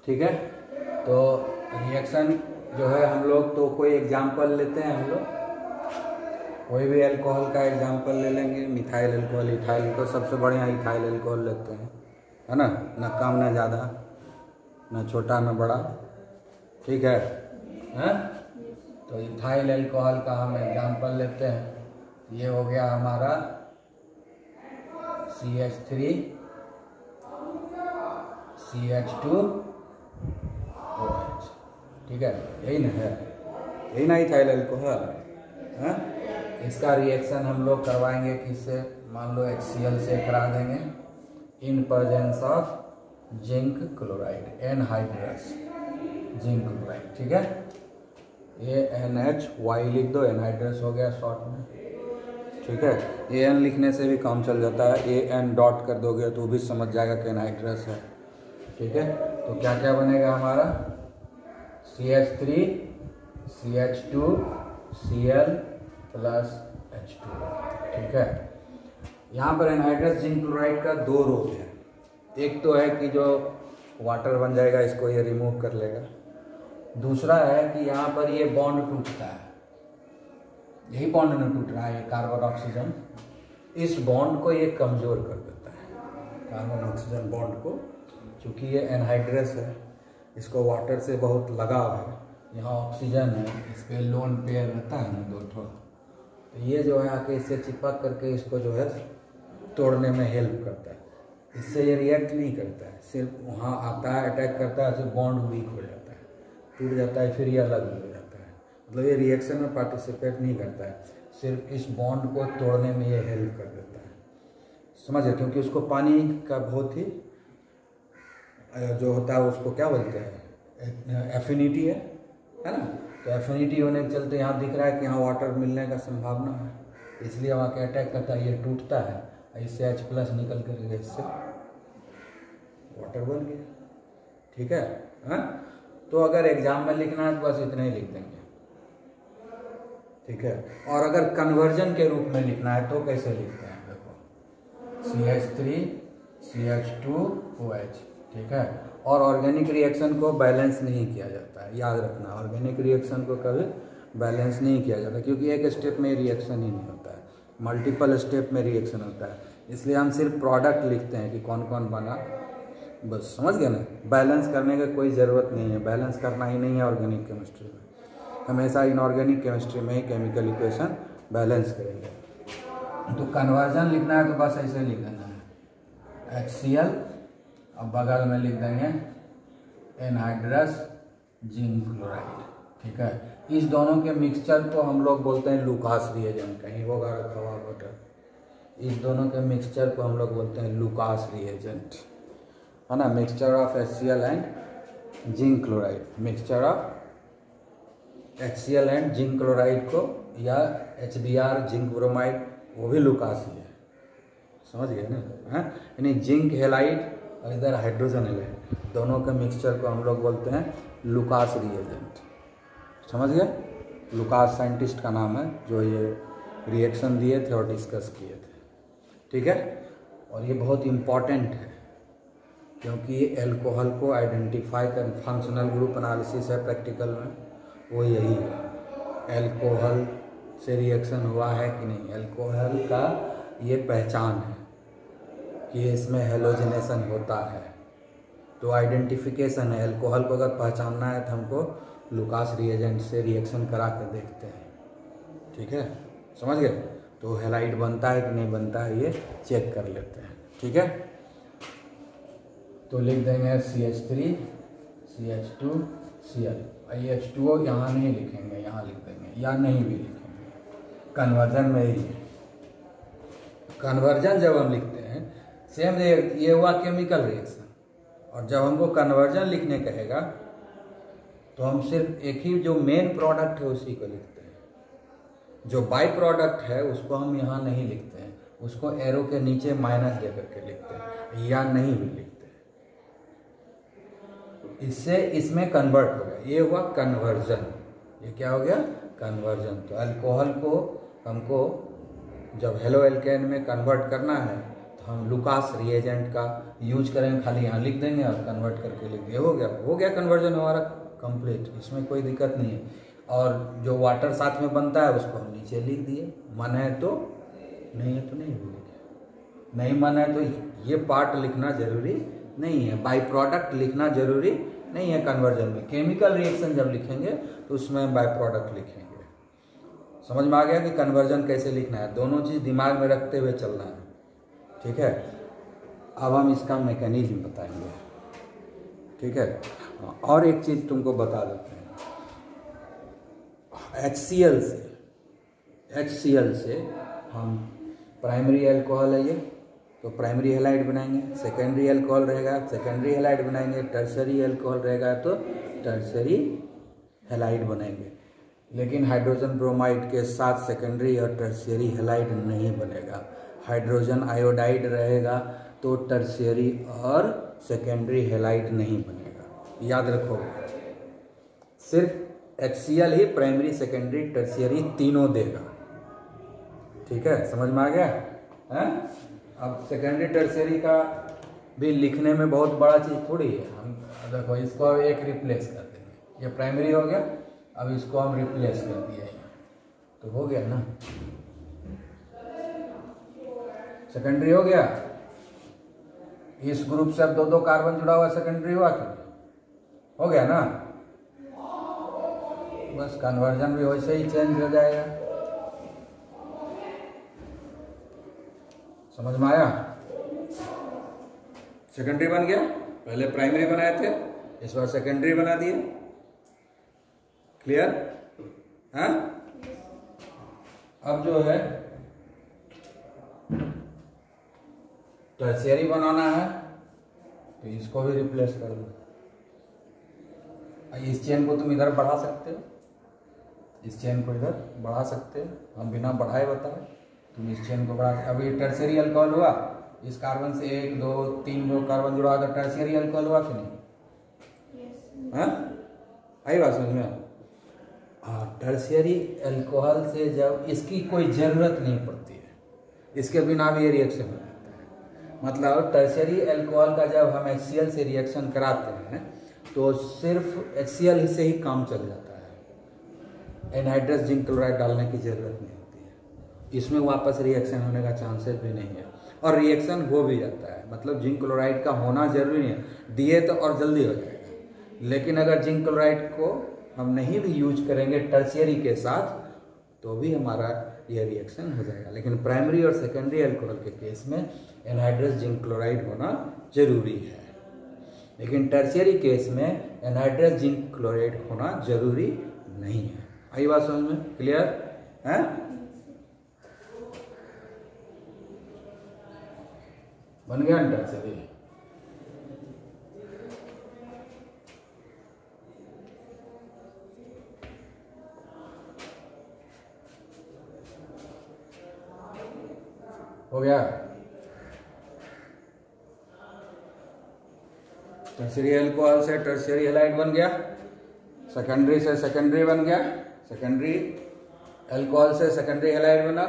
ठीक है। तो रिएक्शन जो है हम लोग तो कोई एग्जाम्पल लेते हैं, हम लोग कोई भी अल्कोहल का एग्जाम्पल ले लेंगे। मिथाइल अल्कोहल, इथाइल को सबसे बढ़िया इथाइल अल्कोहल लेते हैं, है ना, ना कम ना ज़्यादा, ना छोटा ना बड़ा, ठीक है। तो इथाइल अल्कोहल का हम एग्जाम्पल लेते हैं। ये हो गया हमारा CH3 CH2OH, ठीक है, यही ना है, यही ना इथाइल अल्कोहल है। इसका रिएक्शन हम लोग करवाएंगे किससे, मान लो HCl से करा देंगे in presence of zinc chloride, anhydrous zinc chloride, ठीक है। ये NHY लिख दो, एनहाइड्रस हो गया शॉर्ट में, ठीक है। AN लिखने से भी काम चल जाता है, AN डॉट कर दोगे तो भी समझ जाएगा कि एनहाइड्रस है, ठीक है। तो क्या क्या बनेगा हमारा, CH3 CH2 Cl plus H2, ठीक है। यहाँ पर एनहाइड्रस जिंक क्लोराइड का दो रोल है। एक तो है कि जो वाटर बन जाएगा इसको ये रिमूव कर लेगा, दूसरा है कि यहाँ पर ये बॉन्ड टूटता है, यही बॉन्ड न टूट रहा है, ये कार्बन ऑक्सीजन, इस बॉन्ड को ये कमज़ोर कर देता है, कार्बन ऑक्सीजन बॉन्ड को। चूँकि ये एनहाइड्रस है, इसको वाटर से बहुत लगाव है, यहाँ ऑक्सीजन है, इस पर लोन पेयर रहता है ना दो ठो, तो ये जो है आके इससे चिपक करके इसको जो है तोड़ने में हेल्प करता है। इससे ये रिएक्ट नहीं करता है, सिर्फ वहाँ आता है, अटैक करता है, तो बॉन्ड वीक हो जाता है, टूट जाता है, फिर ये अलग हो जाता है। मतलब ये रिएक्शन में पार्टिसिपेट नहीं करता है, सिर्फ इस बॉन्ड को तोड़ने में ये हेल्प कर देता है, समझे। क्योंकि उसको पानी का बहुत ही जो होता है उसको क्या बोलते हैं, एफिनिटी है ना। तो एफिनिटी होने के चलते यहाँ दिख रहा है कि यहाँ वाटर मिलने का संभावना है, इसलिए वहाँ के अटैक करता है, ये टूटता है, इससे H+ निकल कर इससे वाटर बन गया, ठीक है। तो अगर एग्जाम में लिखना है तो बस इतना ही लिख देंगे, ठीक है। और अगर कन्वर्जन के रूप में लिखना है तो कैसे लिखते हैं, देखो CH3 CH2OH, ठीक है। और ऑर्गेनिक रिएक्शन को बैलेंस नहीं किया जाता है, याद रखना, ऑर्गेनिक रिएक्शन को कभी बैलेंस नहीं किया जाता, क्योंकि एक स्टेप में रिएक्शन ही नहीं होता है, मल्टीपल स्टेप में रिएक्शन होता है। इसलिए हम सिर्फ प्रोडक्ट लिखते हैं कि कौन कौन बना, बस समझ गए ना। बैलेंस करने का कोई ज़रूरत नहीं है, बैलेंस करना ही नहीं है ऑर्गेनिक केमिस्ट्री में, हमेशा इनऑर्गेनिक केमिस्ट्री में ही केमिकल इक्वेशन बैलेंस करेंगे। तो कन्वर्जन लिखना है तो बस ऐसे लिख देना है HCl, अब बगल में लिख देंगे एनहाइड्रस जिंक क्लोराइड, ठीक है। इस दोनों के मिक्सचर को हम लोग बोलते हैं लुकास रिएजेंट, कहीं होगा रखा हुआ बटर, इस दोनों के मिक्सचर को हम लोग बोलते हैं लुकास रिएजेंट, है ना। Mixture of HCl and zinc chloride, mixture of HCl and zinc chloride को, या HBr जिंक ब्रोमाइड, वो भी लुकास ही है, समझ गए ना। यानी जिंक हेलाइड और इधर हाइड्रोजन हेलाइड, दोनों के मिक्सचर को हम लोग बोलते हैं लुकास रिएजेंट, समझ गए। लुकास साइंटिस्ट का नाम है जो ये रिएक्शन दिए थे और डिस्कस किए थे, ठीक है। और ये बहुत इम्पॉर्टेंट है क्योंकि ये एल्कोहल को आइडेंटिफाई कर, फंक्शनल ग्रुप एनालिसिस है प्रैक्टिकल में, वो यही है, एल्कोहल से रिएक्शन हुआ है कि नहीं, एल्कोहल का ये पहचान है कि इसमें हेलोजिनेशन होता है, तो आइडेंटिफिकेशन है। एल्कोहल को अगर पहचानना है तो हमको लुकास रिएजेंट से रिएक्शन करा कर देखते हैं, ठीक है, समझ गए। तो हेलाइड बनता है कि नहीं बनता है ये चेक कर लेते हैं, ठीक है। तो लिख देंगे CH3 CH2 Cl, H2O यहाँ नहीं लिखेंगे, यहाँ लिख देंगे, या नहीं भी लिखेंगे, कन्वर्जन में ही। कन्वर्जन जब हम लिखते हैं सेम ये हुआ केमिकल रिएक्शन, और जब हमको कन्वर्जन लिखने कहेगा तो हम सिर्फ एक ही जो मेन प्रोडक्ट है उसी को लिखते हैं, जो बाई प्रोडक्ट है उसको हम यहाँ नहीं लिखते हैं, उसको एरो के नीचे माइनस दे करके लिखते हैं, या नहीं भी लिखते हैं। इससे इसमें कन्वर्ट हो गया, ये हुआ कन्वर्जन, ये क्या हो गया कन्वर्जन। तो अल्कोहल को हमको जब हेलो एल्केन में कन्वर्ट करना है तो तो हम लुकास रिएजेंट का यूज करेंगे, खाली यहाँ लिख देंगे और कन्वर्ट करके लिख देंगे, हो गया कन्वर्जन हमारा कंप्लीट, इसमें कोई दिक्कत नहीं है। और जो वाटर साथ में बनता है उसको हम नीचे लिख दिए, मन है तो, नहीं है तो नहीं भी लिखे, नहीं मन है तो ये पार्ट लिखना जरूरी नहीं है, बाई प्रोडक्ट लिखना जरूरी नहीं है कन्वर्जन में। केमिकल रिएक्शन जब लिखेंगे तो उसमें बाई प्रोडक्ट लिखेंगे। समझ में आ गया कि कन्वर्जन कैसे लिखना है, दोनों चीज़ दिमाग में रखते हुए चलना है, ठीक है। अब हम इसका मैकेनिज्म बताएंगे, ठीक है। और एक चीज़ तुमको बता देते हैं, HCl से हम प्राइमरी अल्कोहल है ये, तो प्राइमरी हेलाइड बनाएंगे, सेकेंडरी अल्कोहल रहेगा सेकेंडरी हेलाइड बनाएंगे, टर्सरी अल्कोहल रहेगा तो टर्सरी हेलाइड बनाएंगे। लेकिन हाइड्रोजन ब्रोमाइड के साथ सेकेंडरी और टर्शियरी हेलाइड नहीं बनेगा। हाइड्रोजन आयोडाइड रहेगा तो टर्शियरी और सेकेंडरी हेलाइड नहीं बनेगा, याद रखो। सिर्फ HCl ही प्राइमरी सेकेंडरी टर्शियरी तीनों देगा, ठीक है, समझ में आ गया है। अब सेकेंडरी टर्शियरी का भी लिखने में बहुत बड़ा चीज़ थोड़ी है, हम देखो इसको एक रिप्लेस कर देंगे, ये प्राइमरी हो गया, अब इसको हम रिप्लेस कर दिए तो हो गया ना, सेकेंडरी हो गया। इस ग्रुप से अब 2-2 कार्बन जुड़ा हुआ सेकेंडरी हुआ कि हो गया ना, बस कन्वर्जन भी वैसे ही चेंज हो जाएगा। समझ में आया, सेकेंडरी बन गया, पहले प्राइमरी बनाए थे, इस बार सेकेंडरी बना दिए, क्लियर है। अब जो है टर्शियरी बनाना है तो इसको भी रिप्लेस कर दो। इस चेन को तुम इधर बढ़ा सकते हो, इस चेन को इधर बढ़ा सकते हो, हम बिना बढ़ाए बताए, तुम इस चेन को बढ़ा। अभी टर्शियरी अल्कोहल हुआ, इस कार्बन से 1 2 3 कार्बन जुड़ा तो टर्शियरी अल्कोहल हुआ कि नहीं, हाँ आई बात समझ में। टर्शियरी अल्कोहल से जब इसकी कोई ज़रूरत नहीं पड़ती है, इसके बिना भी ये रिएक्शन हो जाता है। मतलब टर्शियरी अल्कोहल का जब हम HCl से रिएक्शन कराते हैं तो सिर्फ HCl से ही काम चल जाता है, एनहाइड्रस जिंक क्लोराइड डालने की ज़रूरत नहीं होती है, इसमें वापस रिएक्शन होने का चांसेस भी नहीं है, और रिएक्शन हो भी जाता है। मतलब जिंक क्लोराइड का होना जरूरी नहीं है, दिए तो और जल्दी हो जाएगा। लेकिन अगर जिंक क्लोराइड को हम नहीं भी यूज करेंगे टर्शियरी के साथ तो भी हमारा ये रिएक्शन हो जाएगा। लेकिन प्राइमरी और सेकेंडरी अल्कोहल के केस में एनहाइड्रस जिंक क्लोराइड होना जरूरी है, लेकिन टर्शियरी केस में एनहाइड्रस जिंक क्लोराइड होना जरूरी नहीं है। आई बात समझ में, क्लियर है। बन गया टर्शियरी। हो गया, टर्शियरी अल्कोहल से टर्शियरी हेलाइड बन गया, सेकेंडरी से सेकेंडरी बन गया, सेकेंडरी अल्कोहल से सेकेंडरी हेलाइड बना,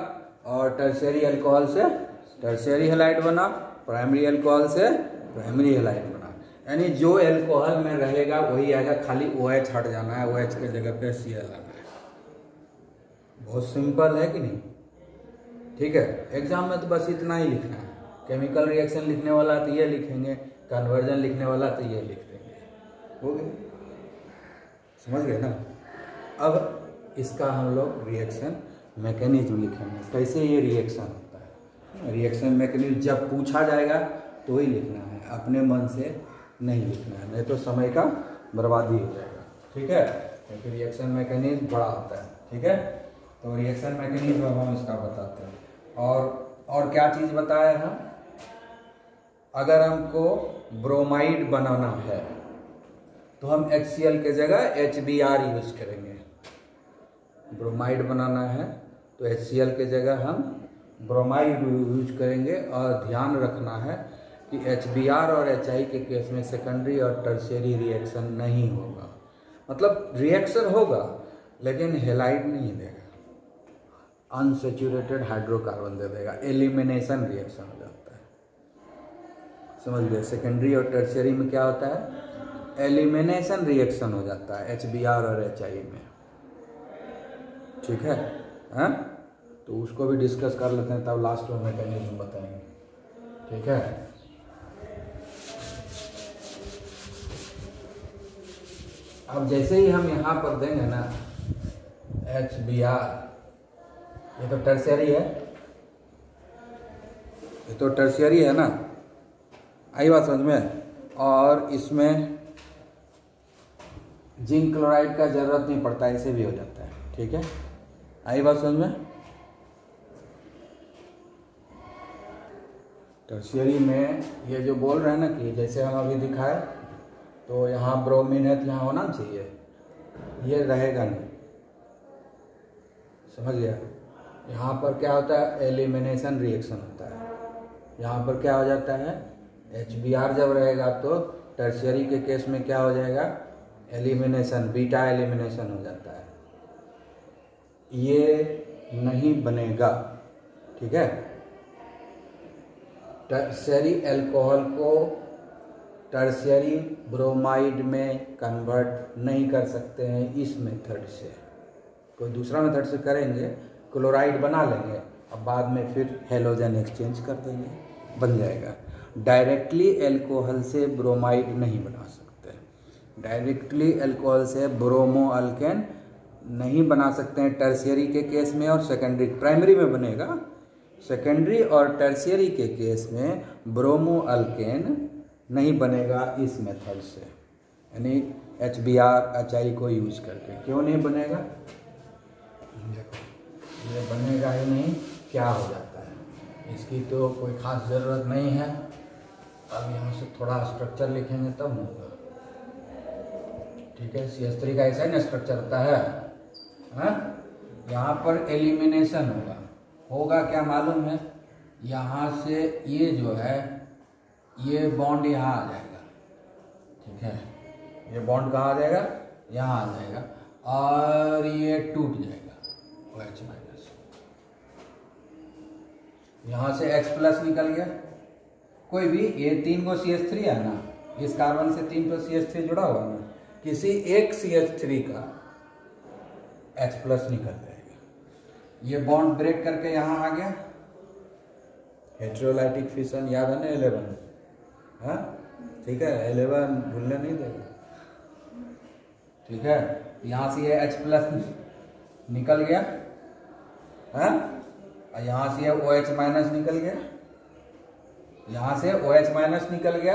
और टर्शियरी अल्कोहल से टर्शियरी हेलाइड बना, प्राइमरी अल्कोहल से प्राइमरी हेलाइड बना। यानी जो अल्कोहल में रहेगा वही आएगा, खाली OH हट जाना है, OH के जगह पे Cl आना है। बहुत सिंपल है कि नहीं, ठीक है। एग्जाम में तो बस इतना ही लिखना है, केमिकल रिएक्शन लिखने वाला तो ये लिखेंगे, कन्वर्जन लिखने वाला तो ये लिख देंगे, हो गया, समझ गए ना। अब इसका हम लोग रिएक्शन मैकेनिज्म लिखेंगे, कैसे ये रिएक्शन होता है। रिएक्शन मैकेनिज्म जब पूछा जाएगा तो ही लिखना है, अपने मन से नहीं लिखना है, नहीं तो समय का बर्बादी हो जाएगा, ठीक है। क्योंकि रिएक्शन मैकेनिज्म बड़ा होता है, ठीक है। तो रिएक्शन मैकेनिज्म हम इसका बताते हैं। और क्या चीज़ बताया हम, अगर हमको ब्रोमाइड बनाना है तो हम HCl के जगह HBr यूज करेंगे। ब्रोमाइड बनाना है तो HCl के जगह हम ब्रोमाइड यूज करेंगे, और ध्यान रखना है कि HBr और HI के केस में सेकेंडरी और टर्शियरी रिएक्शन नहीं होगा। मतलब रिएक्शन होगा लेकिन हेलाइड नहीं देगा, अनसैचुरेटेड हाइड्रोकार्बन दे देगा, एलिमिनेशन रिएक्शन हो जाता है, समझ गए। सेकेंडरी और टर्शियरी में क्या होता है, एलिमिनेशन रिएक्शन हो जाता है HBr और HI में, ठीक है। हाँ, तो उसको भी डिस्कस कर लेते हैं, तब लास्ट में मैकेनिज्म बताएंगे, ठीक है। अब जैसे ही हम यहाँ पर देंगे ना HBr, ये तो टर्शियरी है, ये तो टर्शियरी है ना, आई बात समझ में। और इसमें जिंक क्लोराइड का जरूरत नहीं पड़ता, ऐसे भी हो जाता है, ठीक है। आई बात समझ में। टर्शियरी में ये जो बोल रहे हैं ना कि जैसे हम अभी दिखाए, तो यहाँ ब्रोमीन है तो यहाँ होना चाहिए, ये रहेगा नहीं, समझ गया। यहाँ पर क्या होता है, एलिमिनेशन रिएक्शन होता है। यहाँ पर क्या हो जाता है, HBr जब रहेगा तो टर्शियरी के केस में क्या हो जाएगा, एलिमिनेशन, बीटा एलिमिनेशन हो जाता है, ये नहीं बनेगा, ठीक है। टर्शियरी अल्कोहल को टर्शियरी ब्रोमाइड में कन्वर्ट नहीं कर सकते हैं इस मेथड से, कोई दूसरा मेथड से करेंगे, क्लोराइड बना लेंगे, अब बाद में फिर हेलोजन एक्सचेंज कर देंगे, बन जाएगा। डायरेक्टली अल्कोहल से ब्रोमाइड नहीं बना सकते, डायरेक्टली अल्कोहल से ब्रोमो अल्केन नहीं बना सकते हैं टर्शियरी के केस में, और सेकेंडरी, प्राइमरी में बनेगा, सेकेंडरी और टर्शियरी के केस में ब्रोमो अल्केन नहीं बनेगा इस मेथड से, यानी HBr HI को यूज करके। क्यों नहीं बनेगा, ये बनेगा ही नहीं, क्या हो जाता है, इसकी तो कोई खास ज़रूरत नहीं है। अब यहाँ से थोड़ा स्ट्रक्चर लिखेंगे तब होगा, ठीक है। CH3 का ऐसा ही ना स्ट्रक्चर होता है, हाँ। यहाँ पर एलिमिनेशन होगा क्या मालूम है, यहाँ से ये जो है, ये बॉन्ड यहाँ आ जाएगा, ठीक है, ये बॉन्ड कहाँ आ जाएगा, यहाँ आ जाएगा, और ये टूट जाएगा OH माइनस, यहाँ से H प्लस निकल गया, कोई भी, ये 3 को CH3 है ना, इस कार्बन से 3 को CH3 जुड़ा हुआ ना, किसी एक CH3 का H प्लस निकल जाएगा, ये बॉन्ड ब्रेक करके यहाँ आ गया, हेटेरोलाइटिक फिशन, याद है ना 11, हाँ, ठीक है, 11 भूलने नहीं देगा, ठीक है। यहाँ से ये H प्लस निकल गया, हाँ, और यहाँ से ये OH माइनस निकल गया, यहाँ से OH माइनस निकल गया,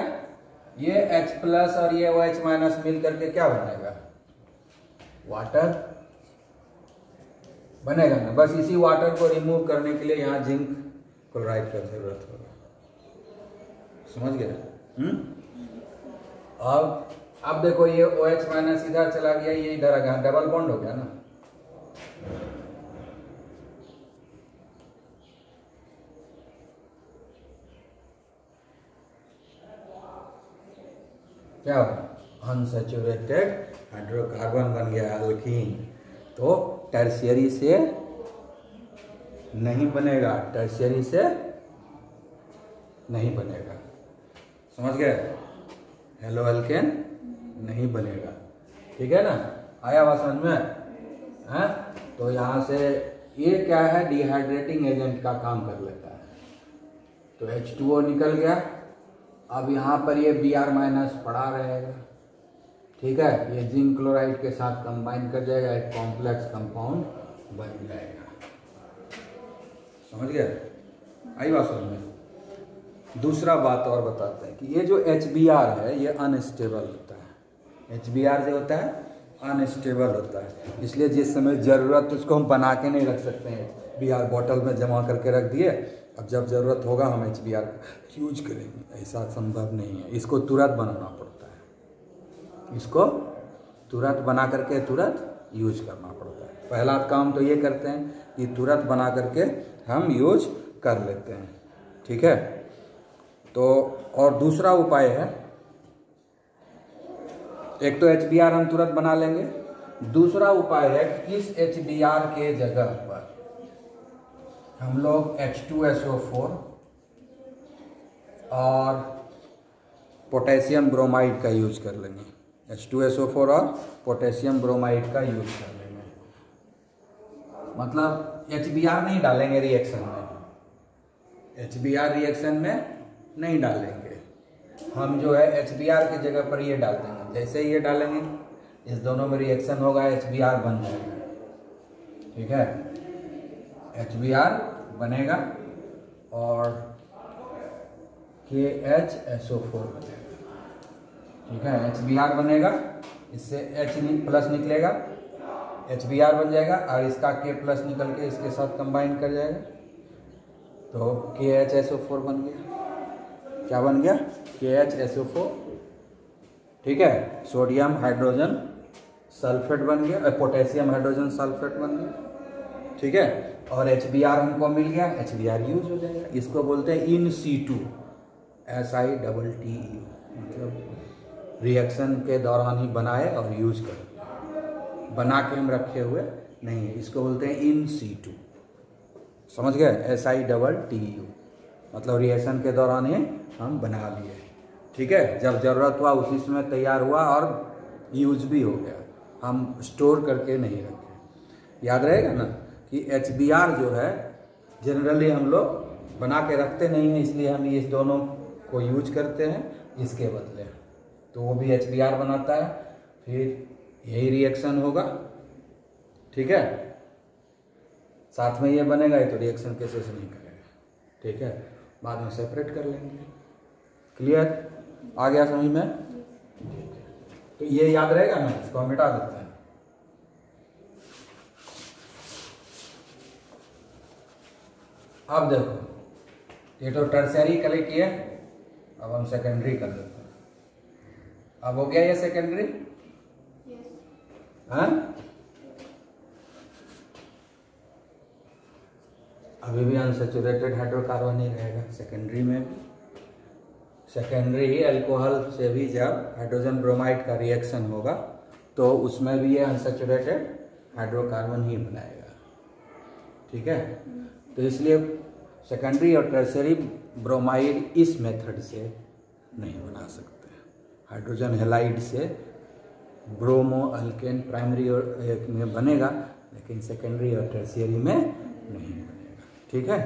ये H प्लस और ये OH माइनस मिल करके क्या बनाएगा, वाटर बनेगा ना। बस इसी वाटर को रिमूव करने के लिए यहाँ जिंक क्लोराइड का जरूरत होगा, समझ गए। अब देखो ये OH माइनस इधर चला गया, ये इधर आ गया, डबल बॉन्ड हो गया ना। क्या हुआ, अनसैचुरेटेड हाइड्रोकार्बन बन गया अल्कीन, तो टर्शियरी से नहीं बनेगा, टर्शियरी से नहीं बनेगा, समझ गए, हेलो अल्केन नहीं बनेगा, ठीक है ना, आया बात समझ में, हैं। तो यहाँ से ये क्या है, डिहाइड्रेटिंग एजेंट का काम कर लेता है, तो H2O निकल गया, अब यहाँ पर ये Br माइनस पड़ा रहेगा, ठीक है, ये जिंक क्लोराइड के साथ कंबाइन कर जाएगा, एक कॉम्प्लेक्स कंपाउंड बन जाएगा, समझ गए, आई बात समझ में। दूसरा बात और बताते हैं कि ये जो HBr है ये अनस्टेबल होता है, HBr जो होता है अनस्टेबल होता है, इसलिए जिस समय ज़रूरत उसको हम बना के नहीं रख सकते हैं, Br बॉटल में जमा करके रख दिए, अब जब ज़रूरत होगा हम HBr यूज करेंगे, ऐसा संभव नहीं है, इसको तुरंत बनाना पड़ता है, इसको तुरंत बना करके तुरंत यूज करना पड़ता है। पहला काम तो ये करते हैं कि तुरंत बना करके हम यूज कर लेते हैं, ठीक है। तो और दूसरा उपाय है, एक तो HBr हम तुरंत बना लेंगे, दूसरा उपाय है कि इस HBr के जगह पर हम लोग H2SO4 और पोटेशियम ब्रोमाइड का यूज कर लेंगे, H2SO4 और पोटेशियम ब्रोमाइड का यूज कर लेंगे। मतलब HBr नहीं डालेंगे रिएक्शन में, HBr रिएक्शन में नहीं डालेंगे हम, जो है HBr की जगह पर ये डाल देंगे। जैसे ये डालेंगे इस दोनों में रिएक्शन होगा, HBr बन जाएगा। ठीक है, HBr बनेगा और KHSO4 बनेगा। ठीक है, HBr बनेगा, इससे H प्लस निकलेगा, HBr बन जाएगा और इसका K प्लस निकल के इसके साथ कंबाइन कर जाएगा तो KHSO4 बन गया। क्या बन गया? KHSO4। ठीक है, सोडियम हाइड्रोजन सल्फेट बन गया, पोटेशियम हाइड्रोजन सल्फेट बन गया। ठीक है, और HBr हमको मिल गया, HBr यूज हो जाएगा। इसको बोलते हैं इन सीटू, SITTU, मतलब रिएक्शन के दौरान ही बनाए और यूज करें, बना के हम रखे हुए नहीं है। इसको बोलते हैं इन सीटू, समझ गए? SITTU मतलब रिएक्शन के दौरान ही हम बना लिए। ठीक है, जब ज़रूरत हुआ उसी समय तैयार हुआ और यूज भी हो गया, हम स्टोर करके नहीं रखे। याद रहेगा ना कि HBr जो है जनरली हम लोग बना के रखते नहीं हैं, इसलिए हम इस दोनों को यूज करते हैं इसके बदले, तो वो भी HBr बनाता है, फिर यही रिएक्शन होगा। ठीक है, साथ में ये बनेगा, ये तो रिएक्शन कैसे से नहीं करेगा। ठीक है, बाद में सेपरेट कर लेंगे। क्लियर? आ गया समझ में? तो ये याद रहेगा ना, इसको हम मिटा देते हैं। अब देखो, ये तो टर्शियरी कले किए, अब हम सेकेंडरी कर देते हैं। अब हो गया ये सेकेंडरी? हाँ, अभी भी अनसैचुरेटेड हाइड्रोकार्बन ही रहेगा सेकेंडरी में भी। सेकेंडरी अल्कोहल से भी जब हाइड्रोजन ब्रोमाइड का रिएक्शन होगा तो उसमें भी ये अनसैचुरेटेड हाइड्रोकार्बन ही बनाएगा। ठीक है, तो इसलिए सेकेंडरी और टर्शियरी ब्रोमाइड इस मेथड से नहीं बना सकते। हाइड्रोजन हैलाइड से ब्रोमो अल्केन प्राइमरी और में बनेगा, लेकिन सेकेंडरी और टर्शियरी में नहीं बनेगा। ठीक है,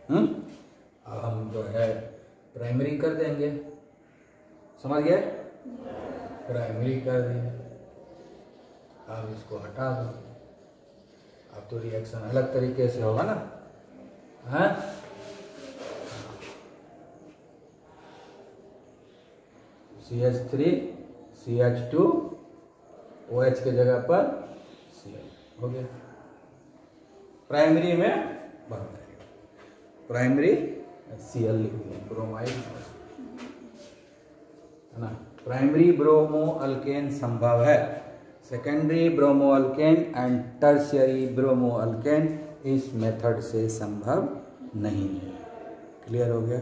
अब हम जो है प्राइमरी कर देंगे, समझ गए? प्राइमरी कर दिए, अब इसको हटा दो। अब तो रिएक्शन अलग तरीके से होगा ना। हाँ, CH3 CH2 OH के जगह पर Cl हो गया, प्राइमरी में बन जाएगा। प्राइमरी Cl लिख दिया, ब्रोमाइड है ना। प्राइमरी ब्रोमो अल्केन संभव है, secondary bromo alkane and tertiary bromo alkane इस मेथड से संभव नहीं है। क्लियर हो गया?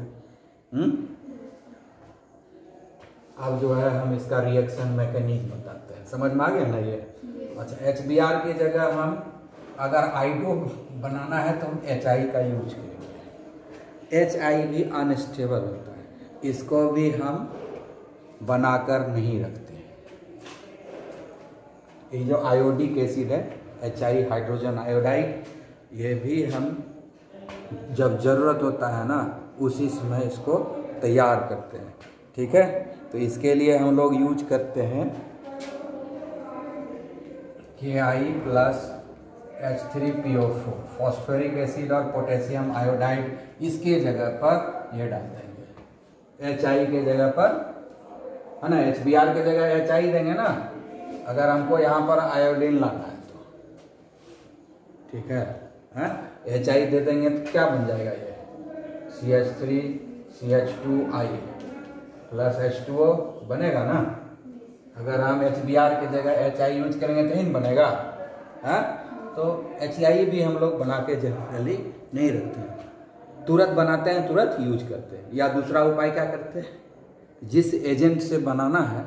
अब जो है हम इसका रिएक्शन मैकेनिज्म बताते हैं, समझ में आ गया ना ये? अच्छा, HBr की जगह हम अगर I2 बनाना है तो हम HI का यूज करेंगे। HI भी अनस्टेबल होता है, इसको भी हम बनाकर नहीं रखते। ये जो आयोडिक एसिड है HI हाइड्रोजन आयोडाइड, ये भी हम जब ज़रूरत होता है ना उसी समय इसको तैयार करते हैं। ठीक है, तो इसके लिए हम लोग यूज करते हैं Ki plus H3PO4 phosphoric acid और पोटेशियम आयोडाइड, इसके जगह पर ये डाल देंगे। HI के जगह पर है ना, HBr के जगह HI देंगे ना, अगर हमको यहाँ पर आयोडीन लाना है तो। ठीक है, HI दे देंगे तो क्या बन जाएगा ये? CH3 CH2I प्लस H2O बनेगा ना। अगर हम HBr की जगह HI यूज करेंगे तो ही बनेगा। है, तो HI भी हम लोग बना के जनरली नहीं रखते हैं, तुरंत बनाते हैं, तुरंत यूज करते हैं। या दूसरा उपाय क्या करते हैं, जिस एजेंट से बनाना है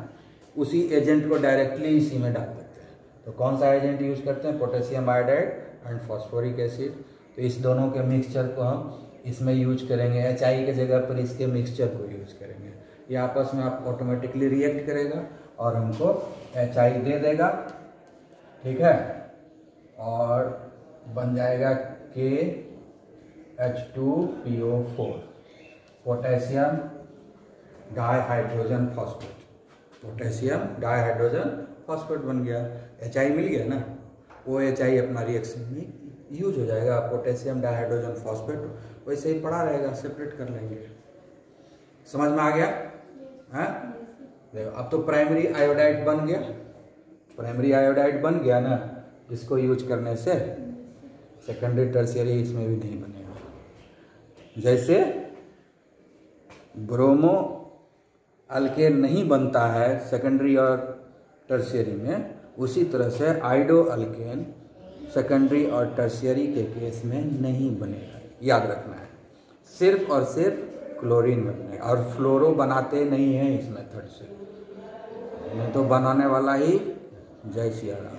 उसी एजेंट को डायरेक्टली इसी में डाल देते हैं। तो कौन सा एजेंट यूज करते हैं? Potassium iodide and phosphoric acid. तो इस दोनों के मिक्सचर को हम इसमें यूज करेंगे, HI के जगह पर इसके मिक्सचर को यूज करेंगे। ये आपस में आप ऑटोमेटिकली रिएक्ट करेगा और हमको HI दे देगा, ठीक है, और बन जाएगा KH2PO4 potassium dihydrogen phosphate, potassium dihydrogen phosphate बन गया। HI मिल गया ना, वो HI अपना रिएक्शन में यूज हो जाएगा, पोटेशियम डाइहाइड्रोजन फॉस्फेट वैसे ही पड़ा रहेगा, सेपरेट कर लेंगे। समझ में आ गया? हाँ, देखो अब तो प्राइमरी आयोडाइड बन गया, प्राइमरी आयोडाइड बन गया ना, इसको यूज करने से सेकेंडरी टर्शियरी इसमें भी नहीं बनेगा। जैसे ब्रोमो अल्केन नहीं बनता है सेकेंडरी और टर्शियरी में, उसी तरह से आइडो अल्केन सेकेंडरी और टर्शियरी के केस में नहीं बनेगा, याद रखना है। सिर्फ और सिर्फ क्लोरीन में बनेगा, और फ्लोरो बनाते नहीं हैं इस मेथड से, नहीं तो बनाने वाला ही जय सिया राम,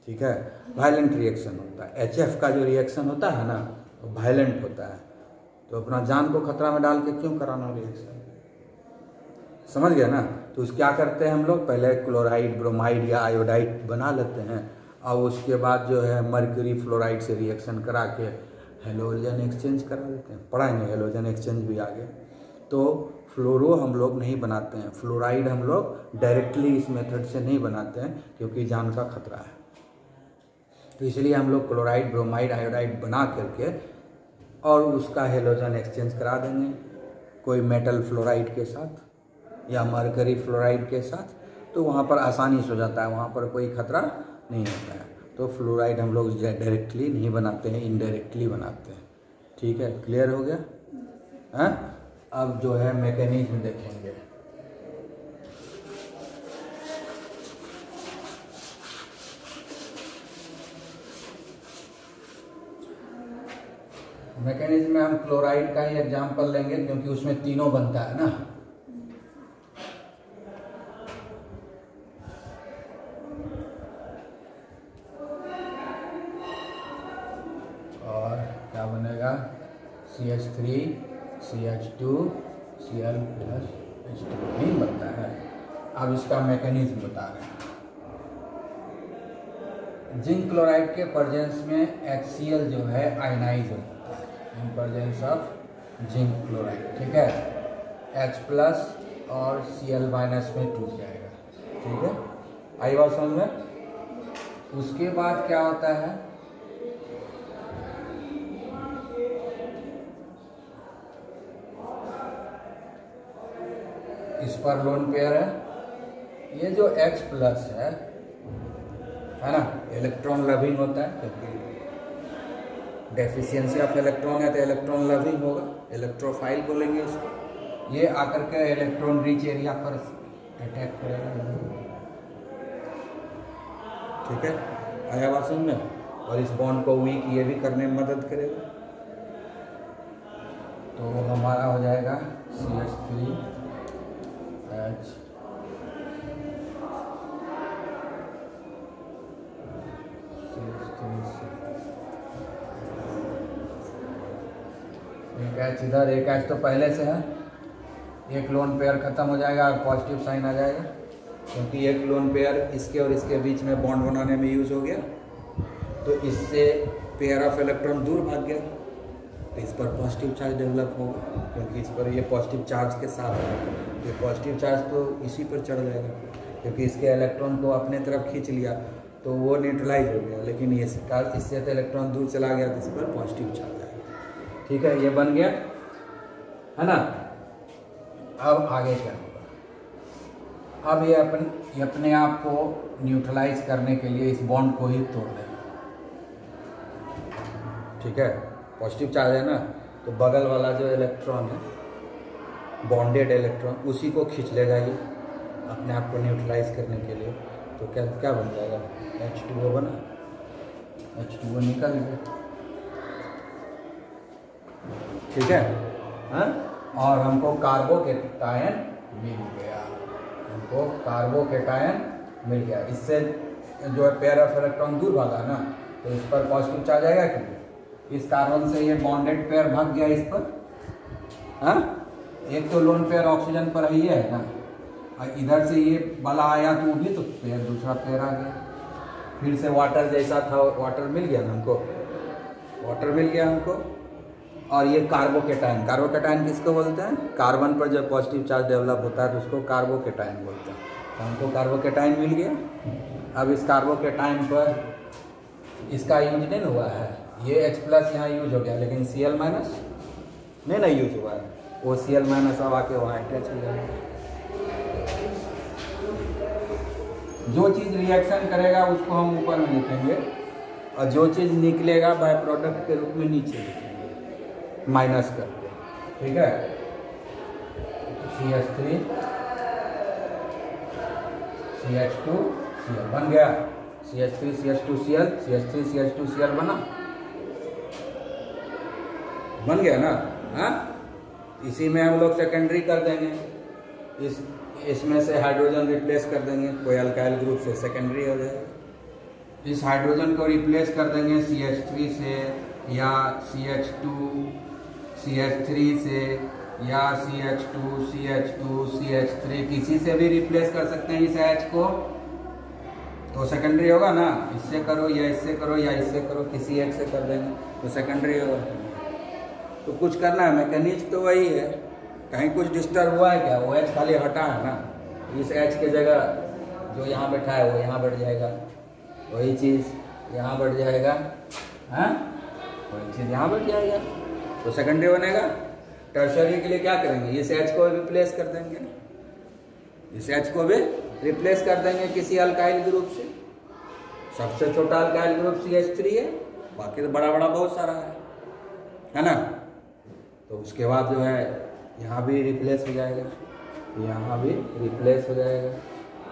ठीक है। वायलेंट रिएक्शन होता है, HF का जो रिएक्शन होता है ना वो वायलेंट होता है, तो अपना जान को खतरा में डाल के क्यों कराना रिएक्शन, समझ गया ना। तो क्या करते हैं हम लोग, पहले क्लोराइड ब्रोमाइड या आयोडाइड बना लेते हैं, और उसके बाद जो है मर्क्यूरी फ्लोराइड से रिएक्शन करा के हेलोजन एक्सचेंज करा देते हैं, पढ़ाएंगे हेलोजन एक्सचेंज भी आगे। तो फ्लोरो हम लोग नहीं बनाते हैं, फ्लोराइड हम लोग डायरेक्टली इस मेथड से नहीं बनाते हैं क्योंकि जान का खतरा है, तो इसलिए हम लोग क्लोराइड ब्रोमाइड आयोडाइड बना करके और उसका हेलोजन एक्सचेंज करा देंगे कोई मेटल फ्लोराइड के साथ या मरकरी फ्लोराइड के साथ, तो वहाँ पर आसानी से हो जाता है, वहाँ पर कोई खतरा नहीं होता है। तो फ्लोराइड हम लोग डायरेक्टली नहीं बनाते हैं, इनडायरेक्टली बनाते हैं, ठीक है। क्लियर हो गया? हाँ, अब जो है मैकेनिज्म देखेंगे। मैकेनिज्म में हम क्लोराइड का ही एग्जांपल लेंगे क्योंकि उसमें तीनों बनता है ना। और क्या बनेगा, CH3 CH2 Cl + H2 ही बनता है। अब इसका मैकेनिज्म बता रहे हैं। जिंक क्लोराइड के प्रेजेंस में HCl जो है आयनाइज हो जाता है in presence of zinc chloride, ठीक है। H+ और Cl- में टूट जाएगा, ठीक है। आई बात समझ में? उसके बाद क्या होता है, इस पर लोन पेयर है, ये जो H+ है ना, इलेक्ट्रॉन लविंग होता है, क्योंकि डेफिशिएंसी ऑफ इलेक्ट्रॉन है तो इलेक्ट्रॉन लविंग होगा, इलेक्ट्रोफाइल बोलेंगे इसको। ये आकर के इलेक्ट्रॉन रिच एरिया पर अटैक करेगा, ठीक है। आया बात समझ में? और इस बॉन्ड को वीक ये भी करने में मदद करेगा। तो हमारा हो जाएगा CH3H एक H इधर, एक H तो पहले से है, एक लोन पेयर खत्म हो जाएगा और पॉजिटिव साइन आ जाएगा, क्योंकि एक लोन पेयर इसके और इसके बीच में बॉन्ड बनाने में यूज हो गया, तो इससे पेयर ऑफ इलेक्ट्रॉन दूर भाग गया, तो इस पर पॉजिटिव चार्ज डेवलप होगा, क्योंकि इस पर ये पॉजिटिव चार्ज के साथ है, ये पॉजिटिव चार्ज तो इसी पर चढ़ जाएगा, क्योंकि इसके इलेक्ट्रॉन को अपने तरफ खींच लिया तो वो न्यूट्रलाइज हो गया, लेकिन इससे तो इलेक्ट्रॉन दूर चला गया तो इस पर पॉजिटिव चार्ज आएगा, ठीक है। ये बन गया है ना। अब आगे क्या होगा, अब ये अपने आप को न्यूट्रलाइज करने के लिए इस बॉन्ड को ही तोड़ देगा, ठीक है। पॉजिटिव चार्ज है ना, तो बगल वाला जो इलेक्ट्रॉन है, बॉन्डेड इलेक्ट्रॉन, उसी को खींच लेगा ये अपने आप को न्यूट्रलाइज करने के लिए। तो क्या बन जाएगा, H2O बना, H2O निकल गया, ठीक है। हाँ, और हमको कार्बोकेटायन मिल गया, हमको कार्बोकेटायन मिल गया। इससे जो है पेयर ऑफ इलेक्ट्रॉन दूर भागा ना, तो इस पर पॉजिटिव चार्ज आएगा, क्योंकि इस कार्बन से ये बॉन्डेड पेयर भाग गया इस पर, हाँ, एक तो लोन पेयर ऑक्सीजन पर ही है ना, और इधर से ये वाला आया तो वो भी तो पेयर, दूसरा पेयर आ गया। फिर से वाटर जैसा था, वाटर मिल गया ना हमको, वाटर मिल गया हमको। और ये कार्बोकेटाइन, कार्बोकेटाइन किसको बोलते हैं? कार्बन पर जब पॉजिटिव चार्ज डेवलप होता है तो उसको कार्बोकेटाइन बोलते हैं। तो हमको कार्बोकेटाइन मिल गया। अब इस कार्बोकेटाइन पर इसका यूज नहीं हुआ है, ये H+ यहाँ यूज हो गया, लेकिन Cl- नहीं ना यूज हुआ है, वो Cl- अब आके वहाँ अटैच हो जाएगा। जो चीज़ रिएक्शन करेगा उसको हम ऊपर में लिखेंगे, और जो चीज़ निकलेगा बाय प्रोडक्ट के रूप में नीचे लिखेंगे माइनस करके, ठीक है। CH3 CH2 Cl बन गया, CH3 CH2 Cl, CH3 CH2 Cl बन गया ना। हाँ, इसी में हम लोग सेकेंडरी कर देंगे, इसमें से हाइड्रोजन रिप्लेस कर देंगे, कोई अल्काइल ग्रुप से सेकेंडरी हो जाएगा। इस हाइड्रोजन को रिप्लेस कर देंगे CH3 से, या CH2 CH3 से, या CH2 CH3, किसी से भी रिप्लेस कर सकते हैं इस H को, तो सेकेंडरी होगा ना। इससे करो या इससे करो या इससे करो, किसी एक से कर देंगे तो सेकेंडरी होगा। तो कुछ करना है, मैकेनिज्म तो वही है। कहीं कुछ डिस्टर्ब हुआ है क्या? वो H खाली हटा है ना, इस H के जगह जो यहाँ बैठा है वो यहाँ बैठ जाएगा, वही चीज़ यहाँ बैठ जाएगा, हाँ वही चीज़ यहाँ बैठ जाएगा, तो सेकेंडरी बनेगा। टर्शरी के लिए क्या करेंगे? इस H को रिप्लेस कर देंगे, इस H को भी रिप्लेस कर देंगे किसी अल्काइल ग्रुप से। सबसे छोटा अल्काइल ग्रुप CH3 है, बाकी तो बड़ा बड़ा बहुत सारा है ना। तो उसके बाद जो है यहाँ भी रिप्लेस हो जाएगा, यहाँ भी रिप्लेस हो जाएगा,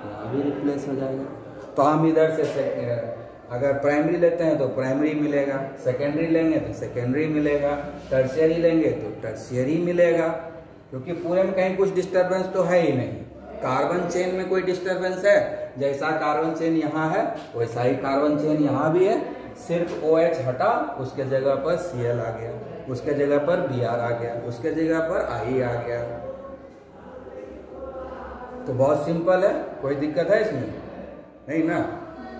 यहाँ भी रिप्लेस हो जाएगा। तो हम इधर से अगर प्राइमरी लेते हैं तो प्राइमरी मिलेगा, सेकेंडरी लेंगे तो सेकेंडरी मिलेगा, टर्शियरी लेंगे तो टर्शियरी मिलेगा, क्योंकि पूरे में कहीं कुछ डिस्टर्बेंस तो है ही नहीं। कार्बन चेन में कोई डिस्टर्बेंस है? जैसा कार्बन चेन यहाँ है वैसा ही कार्बन चेन यहाँ भी है, सिर्फ OH हटा, उसके जगह पर Cl आ गया, उसके जगह पर Br आ गया, उसके जगह पर I आ गया। तो बहुत सिंपल है, कोई दिक्कत है इसमें? नहीं ना।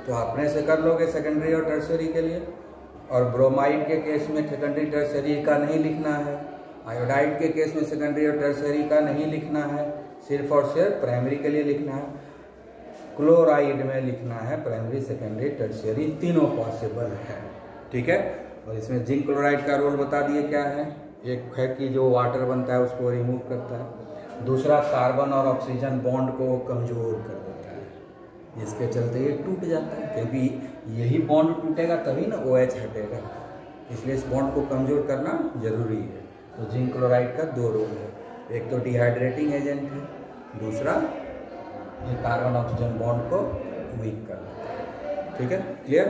तो अपने से कर लोगे सेकेंडरी और टर्शियरी के लिए। और ब्रोमाइड के केस में सेकेंडरी टर्शियरी का नहीं लिखना है, आयोडाइड के केस में सेकेंडरी और टर्शियरी का नहीं लिखना है, सिर्फ और सिर्फ प्राइमरी के लिए लिखना है। क्लोराइड में लिखना है प्राइमरी सेकेंडरी टर्शियरी, तीनों पॉसिबल है, ठीक है। और इसमें जिंक क्लोराइड का रोल बता दिए क्या है। एक है कि जो वाटर बनता है उसको रिमूव करता है, दूसरा कार्बन और ऑक्सीजन बॉन्ड को कमजोर कर देता है, जिसके चलते ये टूट जाता है, क्योंकि यही बॉन्ड टूटेगा तभी ना OH हटेगा, इसलिए इस बॉन्ड को कमजोर करना जरूरी है। तो जिंक क्लोराइड का 2 रोल है, एक तो डिहाइड्रेटिंग एजेंट है, दूसरा ये कार्बन ऑक्सीजन बॉन्ड को वीक कर देता है, ठीक है। क्लियर?